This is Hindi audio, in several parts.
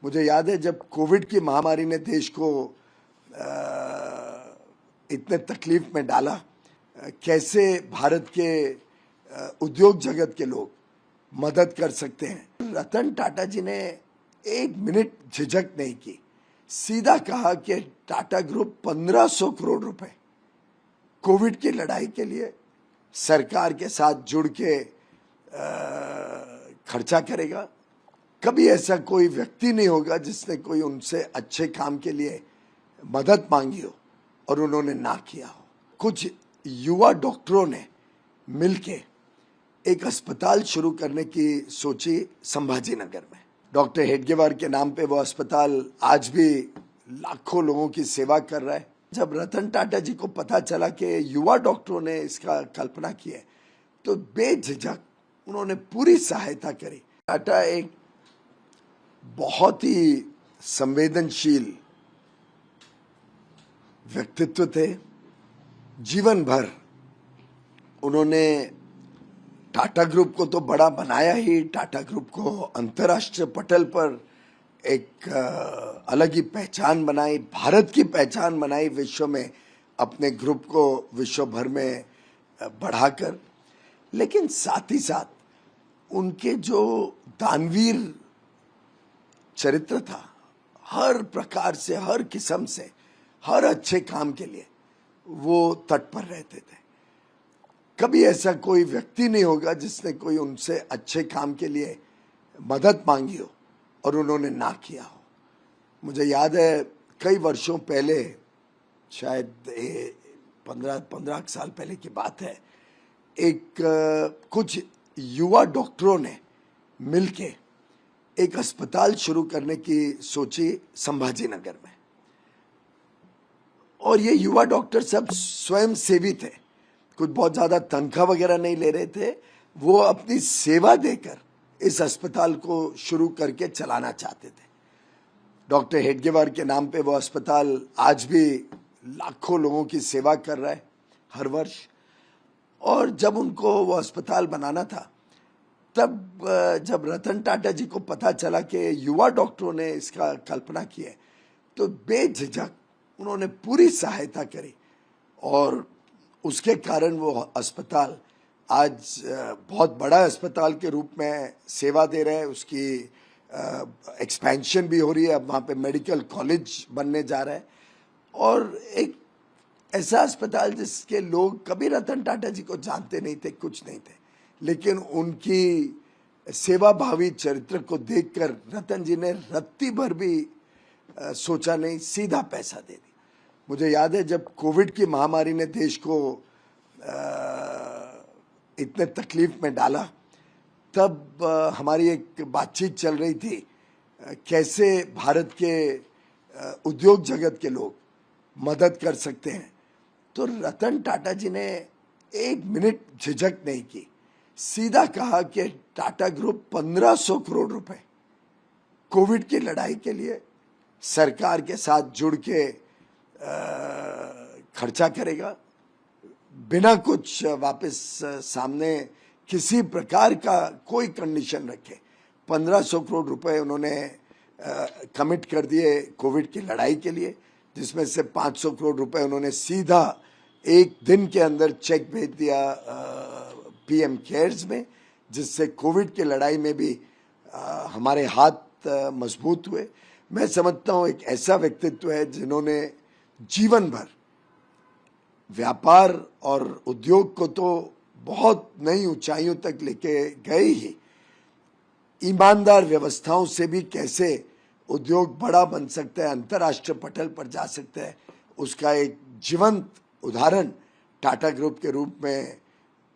मुझे याद है जब कोविड की महामारी ने देश को इतने तकलीफ में डाला, कैसे भारत के उद्योग जगत के लोग मदद कर सकते हैं। रतन टाटा जी ने एक मिनट झिझक नहीं की, सीधा कहा कि टाटा ग्रुप 1500 करोड़ रुपए कोविड की लड़ाई के लिए सरकार के साथ जुड़ के खर्चा करेगा। कभी ऐसा कोई व्यक्ति नहीं होगा जिसने कोई उनसे अच्छे काम के लिए मदद मांगी हो और उन्होंने ना किया हो। कुछ युवा डॉक्टरों ने मिलके एक अस्पताल शुरू करने की सोची संभाजी नगर में। डॉक्टर हेडगेवार के नाम पे वो अस्पताल आज भी लाखों लोगों की सेवा कर रहा है। जब रतन टाटा जी को पता चला कि युवा डॉक्टरों ने इसका कल्पना की है, तो बेझिझक उन्होंने पूरी सहायता करी। टाटा एक बहुत ही संवेदनशील व्यक्तित्व थे। जीवन भर उन्होंने टाटा ग्रुप को तो बड़ा बनाया ही, टाटा ग्रुप को अंतर्राष्ट्रीय पटल पर एक अलग ही पहचान बनाई, भारत की पहचान बनाई विश्व में, अपने ग्रुप को विश्व भर में बढ़ाकर। लेकिन साथ ही साथ उनके जो दानवीर चरित्र था, हर प्रकार से, हर किस्म से, हर अच्छे काम के लिए वो तत्पर रहते थे। कभी ऐसा कोई व्यक्ति नहीं होगा जिसने कोई उनसे अच्छे काम के लिए मदद मांगी हो और उन्होंने ना किया हो। मुझे याद है कई वर्षों पहले, शायद 15 साल पहले की बात है, कुछ युवा डॉक्टरों ने मिलके एक अस्पताल शुरू करने की सोची संभाजी नगर में। और ये युवा डॉक्टर सब स्वयं सेवी थे, कुछ बहुत ज्यादा तनख्वाह वगैरह नहीं ले रहे थे। वो अपनी सेवा देकर इस अस्पताल को शुरू करके चलाना चाहते थे। डॉक्टर हेडगेवार के नाम पे वो अस्पताल आज भी लाखों लोगों की सेवा कर रहा है हर वर्ष। और जब उनको वो अस्पताल बनाना था, तब जब रतन टाटा जी को पता चला कि युवा डॉक्टरों ने इसका कल्पना की है, तो बेझिझक उन्होंने पूरी सहायता करी और उसके कारण वो अस्पताल आज बहुत बड़ा अस्पताल के रूप में सेवा दे रहा है। उसकी एक्सपेंशन भी हो रही है, अब वहाँ पे मेडिकल कॉलेज बनने जा रहा है। और एक ऐसा अस्पताल जिसके लोग कभी रतन टाटा जी को जानते नहीं थे, कुछ नहीं थे, लेकिन उनकी सेवा भावी चरित्र को देखकर रतन जी ने रत्ती भर भी सोचा नहीं, सीधा पैसा दे दिया। मुझे याद है जब कोविड की महामारी ने देश को इतने तकलीफ में डाला, तब हमारी एक बातचीत चल रही थी, कैसे भारत के उद्योग जगत के लोग मदद कर सकते हैं। तो रतन टाटा जी ने एक मिनट झिझक नहीं की, सीधा कहा कि टाटा ग्रुप 1500 करोड़ रुपए कोविड की लड़ाई के लिए सरकार के साथ जुड़ के खर्चा करेगा, बिना कुछ वापस सामने किसी प्रकार का कोई कंडीशन रखे। 1500 करोड़ रुपए उन्होंने कमिट कर दिए कोविड की लड़ाई के लिए, जिसमें से 500 करोड़ रुपए उन्होंने सीधा एक दिन के अंदर चेक भेज दिया पीएम केयर्स में, जिससे कोविड की लड़ाई में भी हमारे हाथ मजबूत हुए। मैं समझता हूँ एक ऐसा व्यक्तित्व है जिन्होंने जीवन भर व्यापार और उद्योग को तो बहुत नई ऊंचाइयों तक लेके गए ही, ईमानदार व्यवस्थाओं से भी कैसे उद्योग बड़ा बन सकता है, अंतर्राष्ट्रीय पटल पर जा सकता है, उसका एक जीवंत उदाहरण टाटा ग्रुप के रूप में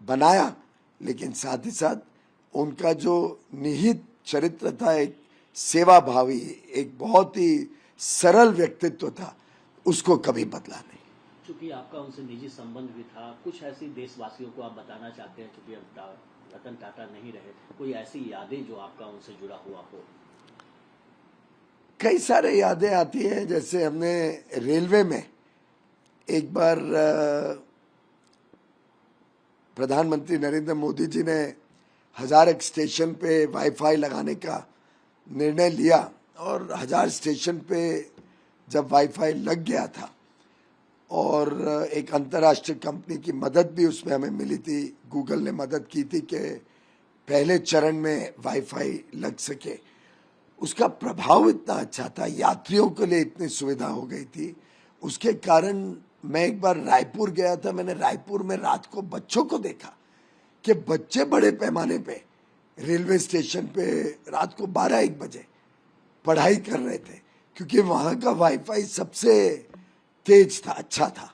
बनाया। लेकिन साथ ही साथ उनका जो निहित चरित्र था, एक सेवा भावी, एक बहुत ही सरल व्यक्तित्व था, उसको कभी बदला नहीं। क्योंकि आपका उनसे निजी संबंध भी था, कुछ ऐसी देशवासियों को आप बताना चाहते हैं, क्योंकि अब रतन टाटा नहीं रहे, कोई ऐसी यादें जो आपका उनसे जुड़ा हुआ हो? कई सारे यादें आती है। जैसे हमने रेलवे में एक बार प्रधानमंत्री नरेंद्र मोदी जी ने हजारक स्टेशन पे वाईफाई लगाने का निर्णय लिया और 1000 स्टेशन पे जब वाईफाई लग गया था और एक अंतर्राष्ट्रीय कंपनी की मदद भी उसमें हमें मिली थी, गूगल ने मदद की थी कि पहले चरण में वाईफाई लग सके। उसका प्रभाव इतना अच्छा था, यात्रियों के लिए इतनी सुविधा हो गई थी। उसके कारण मैं एक बार रायपुर गया था, मैंने रायपुर में रात को बच्चों को देखा कि बच्चे बड़े पैमाने पे रेलवे स्टेशन पे रात को 12-1 बजे पढ़ाई कर रहे थे, क्योंकि वहाँ का वाईफाई सबसे तेज था, अच्छा था।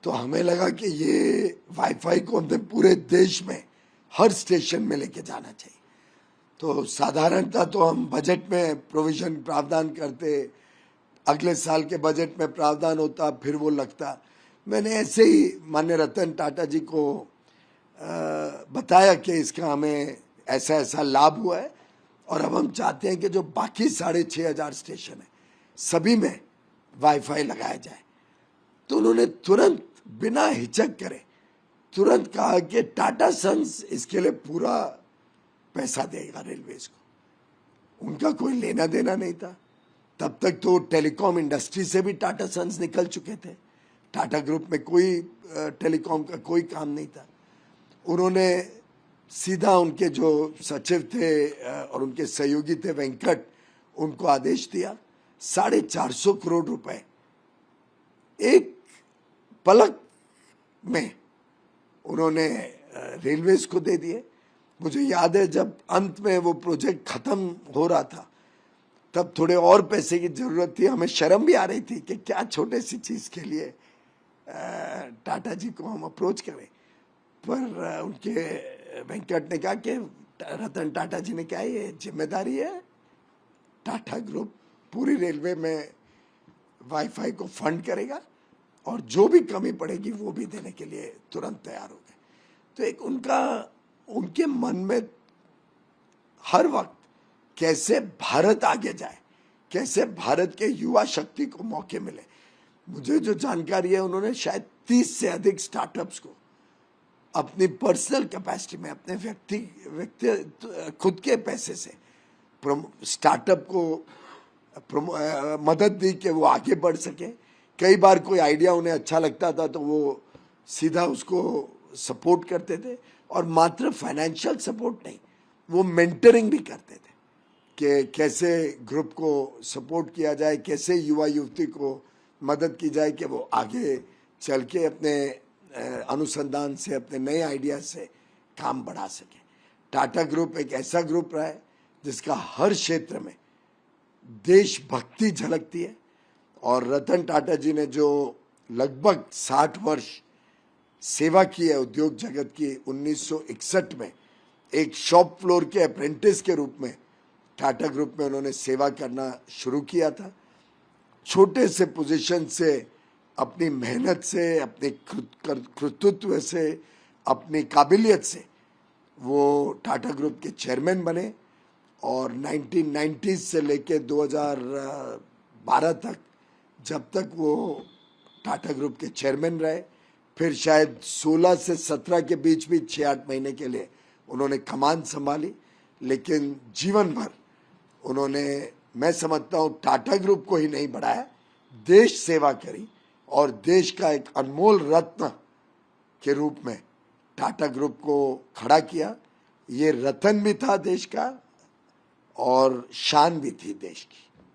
तो हमें लगा कि ये वाईफाई को हमें पूरे देश में हर स्टेशन में लेके जाना चाहिए। तो साधारणतः तो हम बजट में प्रोविजन प्रावधान करते, अगले साल के बजट में प्रावधान होता, फिर वो लगता। मैंने ऐसे ही माननीय रतन टाटा जी को बताया कि इसका हमें ऐसा ऐसा लाभ हुआ है और अब हम चाहते हैं कि जो बाकी 6500 स्टेशन है सभी में वाईफाई लगाया जाए। तो उन्होंने तुरंत बिना हिचक करे तुरंत कहा कि टाटा सन्स इसके लिए पूरा पैसा देगा रेलवेज को। उनका कोई लेना देना नहीं था। तब तक तो टेलीकॉम इंडस्ट्री से भी टाटा सन्स निकल चुके थे, टाटा ग्रुप में कोई टेलीकॉम का कोई काम नहीं था। उन्होंने सीधा उनके जो सचिव थे और उनके सहयोगी थे वेंकट, उनको आदेश दिया 450 करोड़ रुपए एक पलक में उन्होंने रेलवेज को दे दिए। मुझे याद है जब अंत में वो प्रोजेक्ट खत्म हो रहा था तब थोड़े और पैसे की जरूरत थी। हमें शर्म भी आ रही थी कि क्या छोटे सी चीज के लिए टाटा जी को हम अप्रोच करें, पर उनके वेंकट ने कहा कि रतन टाटा जी ने कहा ये जिम्मेदारी है, टाटा ग्रुप पूरी रेलवे में वाईफाई को फंड करेगा और जो भी कमी पड़ेगी वो भी देने के लिए तुरंत तैयार हो गए। तो एक उनके मन में हर वक्त कैसे भारत आगे जाए, कैसे भारत के युवा शक्ति को मौके मिले। मुझे जो जानकारी है उन्होंने शायद 30 से अधिक स्टार्टअप्स को अपनी पर्सनल कैपेसिटी में, अपने व्यक्ति खुद के पैसे से स्टार्टअप को मदद दी कि वो आगे बढ़ सके। कई बार कोई आइडिया उन्हें अच्छा लगता था तो वो सीधा उसको सपोर्ट करते थे, और मात्र फाइनेंशियल सपोर्ट नहीं, वो मेंटरिंग भी करते थे कि कैसे ग्रुप को सपोर्ट किया जाए, कैसे युवा युवती को मदद की जाए कि वो आगे चल के अपने अनुसंधान से, अपने नए आइडिया से काम बढ़ा सके। टाटा ग्रुप एक ऐसा ग्रुप रहा है जिसका हर क्षेत्र में देशभक्ति झलकती है, और रतन टाटा जी ने जो लगभग 60 वर्ष सेवा की है उद्योग जगत की, 1961 में एक शॉप फ्लोर के अप्रेंटिस के रूप में टाटा ग्रुप में उन्होंने सेवा करना शुरू किया था। छोटे से पोजीशन से, अपनी मेहनत से, अपने कृतित्व से, अपनी काबिलियत से वो टाटा ग्रुप के चेयरमैन बने, और 1990 से लेके 2012 तक, जब तक वो टाटा ग्रुप के चेयरमैन रहे, फिर शायद 16 से 17 के बीच भी 6-8 महीने के लिए उन्होंने कमान संभाली। लेकिन जीवन भर उन्होंने, मैं समझता हूँ, टाटा ग्रुप को ही नहीं बढ़ाया, देश सेवा करी, और देश का एक अनमोल रत्न के रूप में टाटा ग्रुप को खड़ा किया। ये रतन भी था देश का और शान भी थी देश की।